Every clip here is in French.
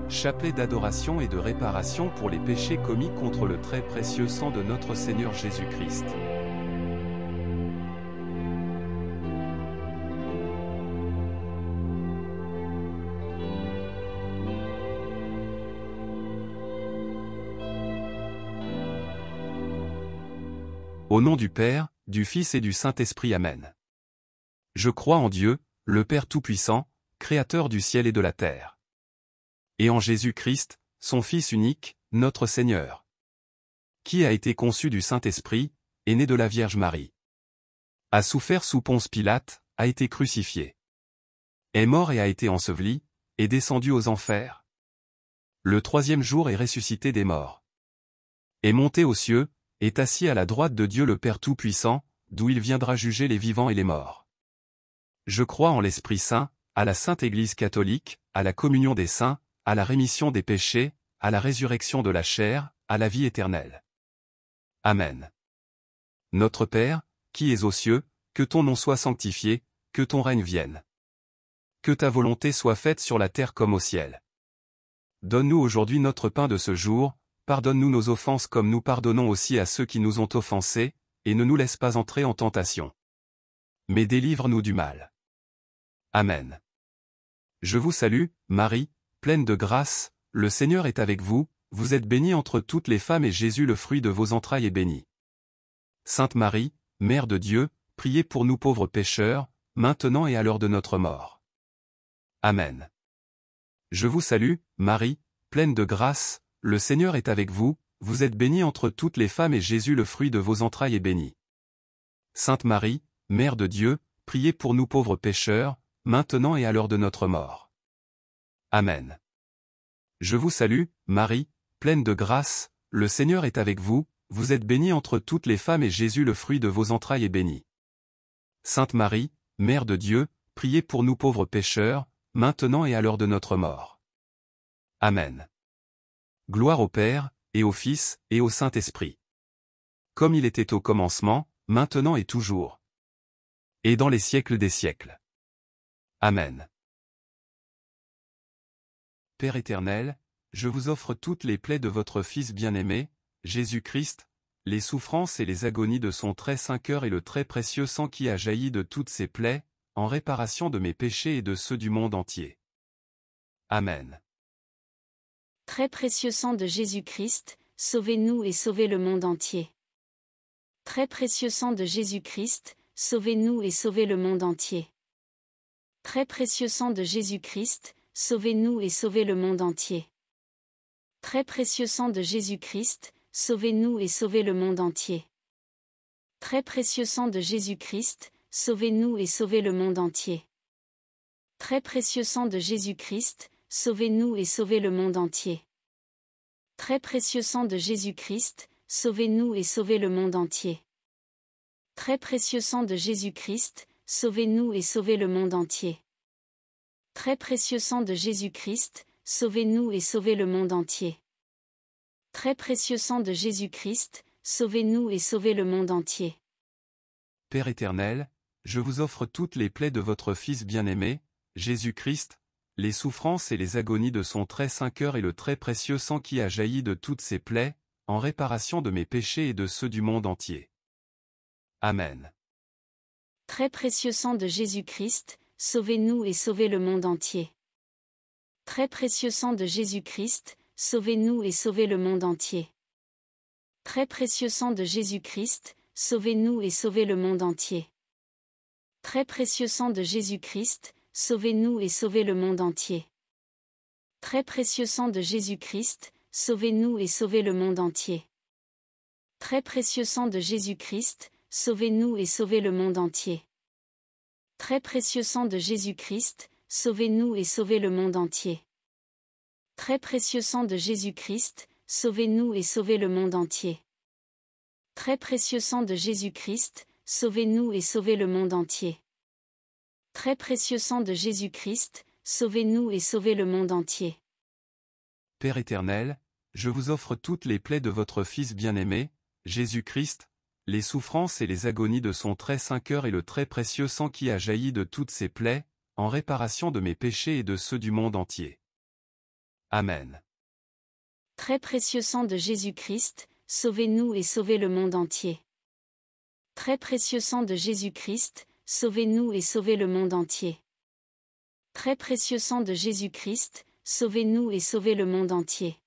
chapelet d'adoration et de réparation pour les péchés commis contre le très précieux sang de notre Seigneur Jésus-Christ. Au nom du Père, du Fils et du Saint-Esprit. Amen. Je crois en Dieu, le Père Tout-Puissant, Créateur du ciel et de la terre. Et en Jésus-Christ, son Fils unique, notre Seigneur, qui a été conçu du Saint-Esprit, est né de la Vierge Marie, a souffert sous Ponce Pilate, a été crucifié, est mort et a été enseveli, est descendu aux enfers. Le troisième jour est ressuscité des morts, est monté aux cieux, est assis à la droite de Dieu le Père Tout-Puissant, d'où il viendra juger les vivants et les morts. Je crois en l'Esprit Saint, à la Sainte Église catholique, à la communion des saints, à la rémission des péchés, à la résurrection de la chair, à la vie éternelle. Amen. Notre Père, qui es aux cieux, que ton nom soit sanctifié, que ton règne vienne. Que ta volonté soit faite sur la terre comme au ciel. Donne-nous aujourd'hui notre pain de ce jour, pardonne-nous nos offenses comme nous pardonnons aussi à ceux qui nous ont offensés, et ne nous laisse pas entrer en tentation. Mais délivre-nous du mal. Amen. Je vous salue, Marie, pleine de grâce, le Seigneur est avec vous, vous êtes bénie entre toutes les femmes et Jésus le fruit de vos entrailles est béni. Sainte Marie, Mère de Dieu, priez pour nous pauvres pécheurs, maintenant et à l'heure de notre mort. Amen. Je vous salue, Marie, pleine de grâce, le Seigneur est avec vous, vous êtes bénie entre toutes les femmes et Jésus le fruit de vos entrailles est béni. Sainte Marie, Mère de Dieu, priez pour nous pauvres pécheurs, maintenant et à l'heure de notre mort. Amen. Je vous salue, Marie, pleine de grâce, le Seigneur est avec vous, vous êtes bénie entre toutes les femmes et Jésus le fruit de vos entrailles est béni. Sainte Marie, Mère de Dieu, priez pour nous pauvres pécheurs, maintenant et à l'heure de notre mort. Amen. Gloire au Père, et au Fils, et au Saint-Esprit. Comme il était au commencement, maintenant et toujours. Et dans les siècles des siècles. Amen. Père éternel, je vous offre toutes les plaies de votre Fils bien-aimé, Jésus-Christ, les souffrances et les agonies de son très saint cœur et le très précieux sang qui a jailli de toutes ces plaies, en réparation de mes péchés et de ceux du monde entier. Amen. Très précieux sang de Jésus-Christ, sauvez-nous et sauvez le monde entier. Très précieux sang de Jésus-Christ, sauvez-nous et sauvez le monde entier. Très précieux sang de Jésus-Christ, sauvez-nous et sauvez le monde entier. Très précieux sang de Jésus-Christ, sauvez-nous et sauvez le monde entier. Très précieux sang de Jésus-Christ, sauvez-nous et sauvez le monde entier. Très précieux sang de Jésus-Christ, sauvez-nous et sauvez le monde entier. Très précieux sang de Jésus-Christ, sauvez-nous et sauvez le monde entier. Très précieux sang de Jésus-Christ, sauvez-nous et sauvez le monde entier. Très précieux sang de Jésus-Christ, sauvez-nous et sauvez le monde entier. Très précieux sang de Jésus-Christ, sauvez-nous et sauvez le monde entier. Père éternel, je vous offre toutes les plaies de votre Fils bien-aimé, Jésus-Christ, les souffrances et les agonies de son très saint cœur et le très précieux sang qui a jailli de toutes ces plaies, en réparation de mes péchés et de ceux du monde entier. Amen. Très précieux sang de Jésus-Christ, sauvez-nous et sauvez le monde entier. Très précieux sang de Jésus-Christ, sauvez-nous et sauvez le monde entier. Très précieux sang de Jésus-Christ, sauvez-nous et sauvez le monde entier. Très précieux sang de Jésus-Christ, sauvez-nous et sauvez le monde entier. Très précieux sang de Jésus-Christ, sauvez-nous et sauvez le monde entier. Très précieux sang de Jésus-Christ, sauvez-nous et sauvez le monde entier. Très précieux sang de Jésus-Christ, sauvez-nous et sauvez le monde entier. Très précieux sang de Jésus-Christ, sauvez-nous et sauvez le monde entier. Très précieux sang de Jésus-Christ, sauvez-nous et sauvez le monde entier. Très précieux sang de Jésus-Christ, sauvez-nous et sauvez le monde entier. Père éternel, je vous offre toutes les plaies de votre Fils bien-aimé, Jésus-Christ, les souffrances et les agonies de son très saint cœur et le très précieux sang qui a jailli de toutes ces plaies, en réparation de mes péchés et de ceux du monde entier. Amen. Très précieux sang de Jésus-Christ, sauvez-nous et sauvez le monde entier. Très précieux sang de Jésus-Christ, sauvez-nous et sauvez le monde entier. Très précieux sang de Jésus-Christ, sauvez-nous et sauvez le monde entier.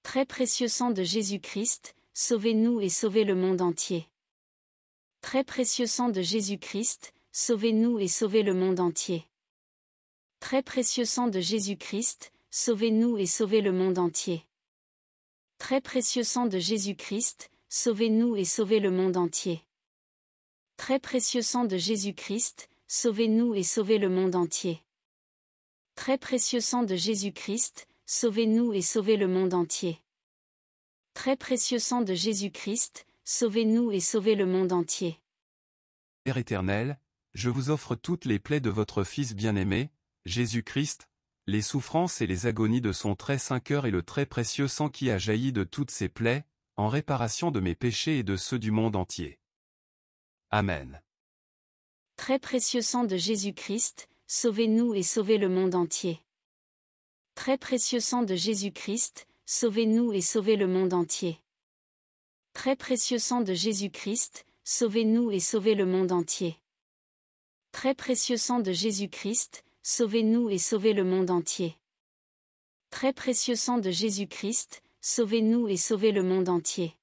Très précieux sang de Jésus-Christ, sauvez-nous et sauvez le monde entier. Très précieux sang de Jésus-Christ, sauvez-nous et sauvez le monde entier. Très précieux sang de Jésus-Christ, sauvez-nous et sauvez le monde entier. Très précieux sang de Jésus-Christ, sauvez-nous et sauvez le monde entier. Très précieux sang de Jésus-Christ, sauvez-nous et sauvez le monde entier. Très précieux sang de Jésus-Christ, sauvez-nous et sauvez le monde entier. Très précieux sang de Jésus-Christ, sauvez-nous et sauvez le monde entier. Père éternel, je vous offre toutes les plaies de votre Fils bien-aimé, Jésus-Christ, les souffrances et les agonies de son très saint cœur et le très précieux sang qui a jailli de toutes ces plaies, en réparation de mes péchés et de ceux du monde entier. Amen. Très précieux sang de Jésus-Christ, sauvez-nous et sauvez le monde entier. Très précieux sang de Jésus-Christ, sauvez-nous et sauvez le monde entier. Très précieux sang de Jésus-Christ, sauvez-nous et sauvez le monde entier. Très précieux sang de Jésus-Christ, sauvez-nous et sauvez le monde entier. Très précieux sang de Jésus-Christ, sauvez-nous et sauvez le monde entier.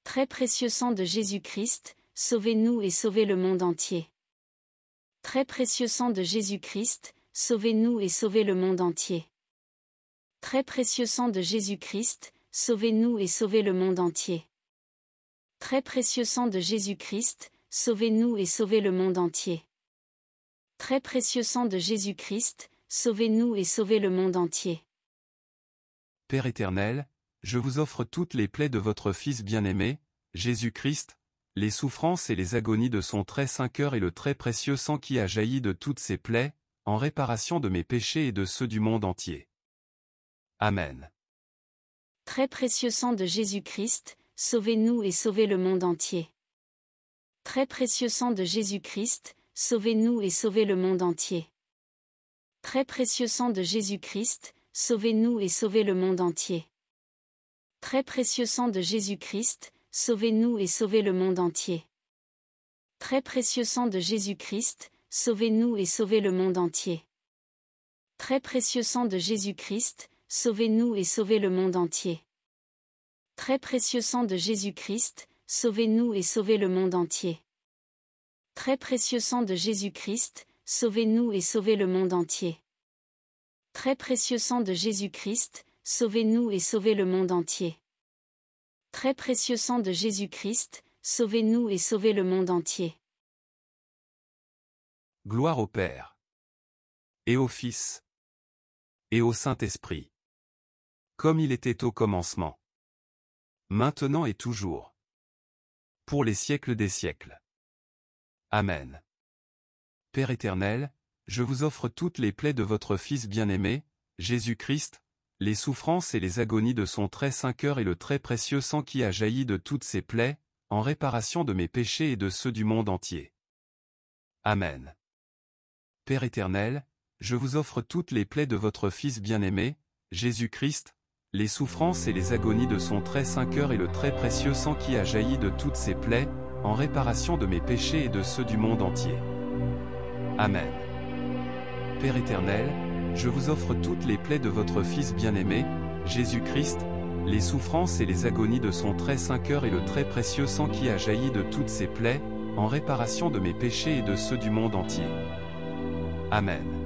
Très précieux sang de Jésus-Christ, sauvez-nous et sauvez le monde entier. Très précieux sang de Jésus-Christ, sauvez-nous et sauvez le monde entier. Très précieux sang de Jésus-Christ, sauvez-nous et sauvez le monde entier. Très précieux sang de Jésus-Christ, sauvez-nous et sauvez le monde entier. Très précieux sang de Jésus-Christ, sauvez-nous et sauvez le monde entier. Père éternel, je vous offre toutes les plaies de votre Fils bien-aimé, Jésus-Christ, les souffrances et les agonies de son très saint cœur et le très précieux sang qui a jailli de toutes ces plaies, en réparation de mes péchés et de ceux du monde entier. Amen. Très précieux sang de Jésus-Christ, sauvez-nous et sauvez le monde entier. Très précieux sang de Jésus-Christ, sauvez-nous et sauvez le monde entier. Très précieux sang de Jésus-Christ, sauvez-nous et sauvez le monde entier. Très précieux sang de Jésus-Christ, sauvez-nous et sauvez le monde entier. Très précieux sang de Jésus-Christ, sauvez-nous et sauvez le monde entier. Très précieux sang de Jésus-Christ, sauvez-nous et sauvez le monde entier. Très précieux sang de Jésus-Christ, sauvez-nous et sauvez le monde entier. Très précieux sang de Jésus-Christ, sauvez-nous et sauvez le monde entier. Très précieux sang de Jésus-Christ, sauvez-nous et sauvez le monde entier. Très précieux sang de Jésus-Christ, sauvez-nous et sauvez le monde entier. Gloire au Père, et au Fils, et au Saint-Esprit, comme il était au commencement, maintenant et toujours, pour les siècles des siècles. Amen. Père éternel, je vous offre toutes les plaies de votre Fils bien-aimé, Jésus-Christ, les souffrances et les agonies de son très saint cœur et le très précieux sang qui a jailli de toutes ces plaies, en réparation de mes péchés et de ceux du monde entier. Amen. Père éternel, je vous offre toutes les plaies de votre Fils bien-aimé, Jésus-Christ, les souffrances et les agonies de son très saint cœur et le très précieux sang qui a jailli de toutes ces plaies, en réparation de mes péchés et de ceux du monde entier. Amen. Père éternel, je vous offre toutes les plaies de votre Fils bien-aimé, Jésus-Christ, les souffrances et les agonies de son très saint cœur et le très précieux sang qui a jailli de toutes ces plaies, en réparation de mes péchés et de ceux du monde entier. Amen.